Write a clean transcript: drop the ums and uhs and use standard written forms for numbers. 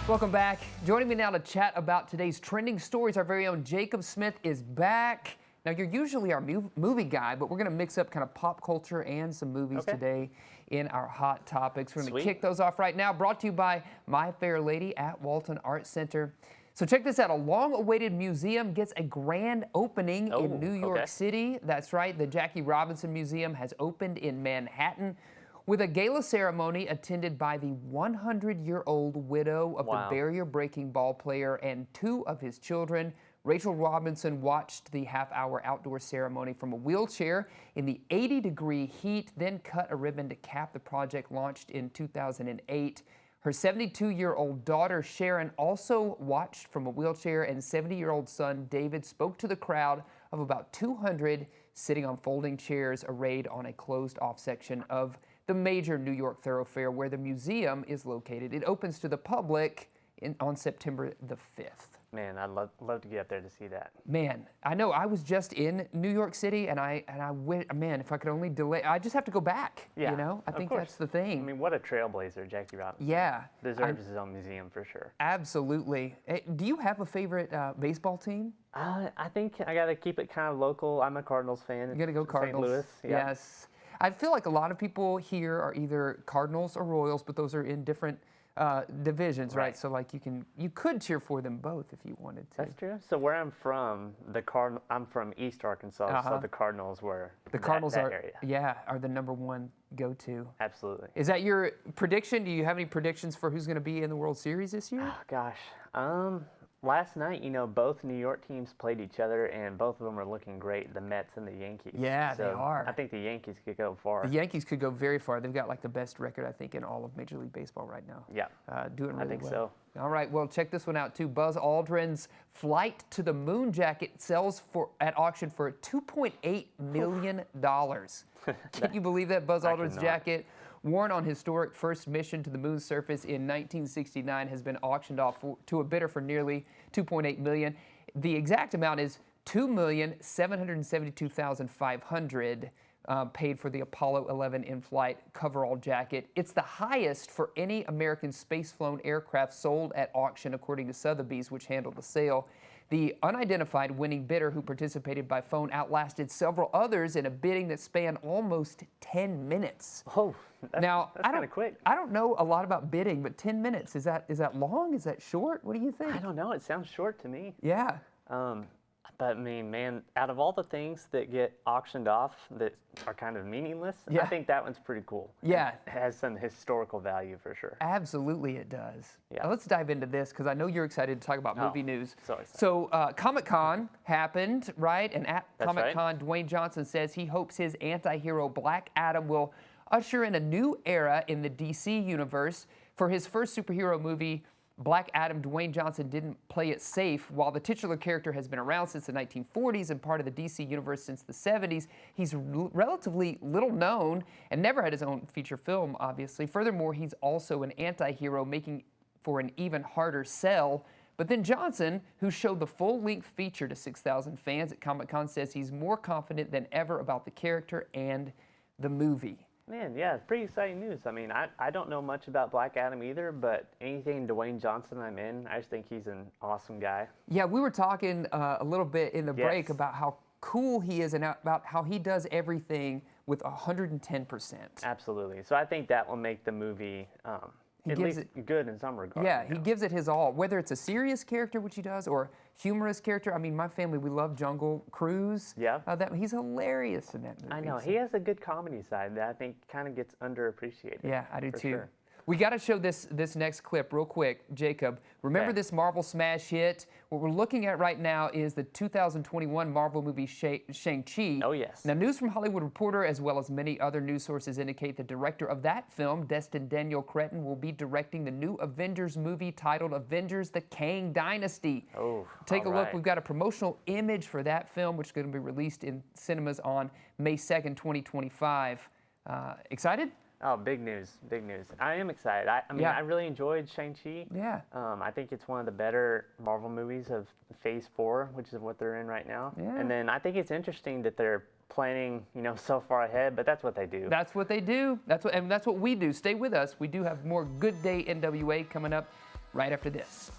Welcome back. Joining me now to chat about today's trending stories, our very own Jacob Smith is back. Now, you're usually our movie guy, but we're going to mix up kind of pop culture and some movies today in our hot topics. We're going to kick those off right now. Brought to you by My Fair Lady at Walton Art Center. So check this out. A long-awaited museum gets a grand opening in New York City. That's right. The Jackie Robinson Museum has opened in Manhattan, with a gala ceremony attended by the 100-year-old widow of the barrier-breaking ball player and two of his children. Rachel Robinson watched the half-hour outdoor ceremony from a wheelchair in the 80-degree heat, then cut a ribbon to cap the project launched in 2008. Her 72-year-old daughter, Sharon, also watched from a wheelchair, and 70-year-old son, David, spoke to the crowd of about 200 sitting on folding chairs arrayed on a closed-off section of the major New York thoroughfare where the museum is located. It opens to the public on September the 5th. Man, I'd love to get up there to see that. Man, I know. I was just in New York City, and I went, man, if I could only delay, I just have to go back. Yeah, you know, I think that's the thing. I mean, what a trailblazer, Jackie Robinson. Yeah, deserves his own museum for sure. Absolutely. Do you have a favorite baseball team? I think I got to keep it kind of local. I'm a Cardinals fan. You got to go Cardinals. St. Louis. Yeah. Yes. I feel like a lot of people here are either Cardinals or Royals, but those are in different divisions, right? So like you could cheer for them both if you wanted to. That's true. So where I'm from, I'm from East Arkansas, so the Cardinals were that area. Are the #1 go-to. Absolutely. Is that your prediction? Do you have any predictions for who's going to be in the World Series this year? Oh, gosh. Last night, both New York teams played each other, and both of them are looking great, the Mets and the Yankees. Yeah, they are. I think the Yankees could go far. The Yankees could go very far. They've got like the best record, I think, in all of Major League Baseball right now. Yeah. Doing really well. I think so. All right, well, check this one out, too. Buzz Aldrin's Flight to the Moon jacket sells at auction for $2.8 million. Can you believe that? Buzz Aldrin's jacket, worn on historic first mission to the moon's surface in 1969, has been auctioned off to a bidder for nearly $2.8 million. The exact amount is $2,772,500 paid for the Apollo 11 in-flight coverall jacket. It's the highest for any American space-flown aircraft sold at auction, according to Sotheby's, which handled the sale. The unidentified winning bidder, who participated by phone, outlasted several others in a bidding that spanned almost 10 minutes. Oh, that's kind of quick. I don't know a lot about bidding, but 10 minutes, is that long? Is that short? What do you think? I don't know. It sounds short to me. Yeah. But I mean, man, out of all the things that get auctioned off that are kind of meaningless, I think that one's pretty cool. Yeah. It has some historical value for sure. Absolutely it does. Yeah. Now let's dive into this because I know you're excited to talk about movie news. So Comic-Con happened, right? And at Comic-Con, Dwayne Johnson says he hopes his anti-hero Black Adam will usher in a new era in the DC universe. For his first superhero movie, Black Adam, Dwayne Johnson didn't play it safe. While the titular character has been around since the 1940s and part of the DC universe since the 70s, he's relatively little known and never had his own feature film, obviously. Furthermore, he's also an anti-hero, making for an even harder sell. But then Johnson, who showed the full-length feature to 6,000 fans at Comic-Con, says he's more confident than ever about the character and the movie. Man, yeah, it's pretty exciting news. I mean, I don't know much about Black Adam either, but anything Dwayne Johnson I'm in, I just think he's an awesome guy. Yeah, we were talking a little bit in the break about how cool he is and about how he does everything with 110%. Absolutely. So I think that will make the movie at least good in some regard. Yeah, he gives it his all, whether it's a serious character, which he does, or humorous character. I mean, my family, we love Jungle Cruise. Yeah. He's hilarious in that movie. I know. He has a good comedy side that I think kind of gets underappreciated. Yeah, I do too. Sure. We got to show this next clip real quick, Jacob. Remember this Marvel smash hit? What we're looking at right now is the 2021 Marvel movie Shang-Chi. Oh, yes. Now, News from Hollywood Reporter, as well as many other news sources, indicate the director of that film, Destin Daniel Cretton, will be directing the new Avengers movie titled Avengers: The Kang Dynasty. Oh, Take a look. We've got a promotional image for that film, which is going to be released in cinemas on May 2nd, 2025. Excited? Oh, big news, big news. I am excited. I mean, I really enjoyed Shang-Chi. Yeah. I think it's one of the better Marvel movies of Phase 4, which is what they're in right now. Yeah. And then I think it's interesting that they're planning, so far ahead, but that's what they do. That's what they do. That's what we do. Stay with us. We do have more Good Day NWA coming up right after this.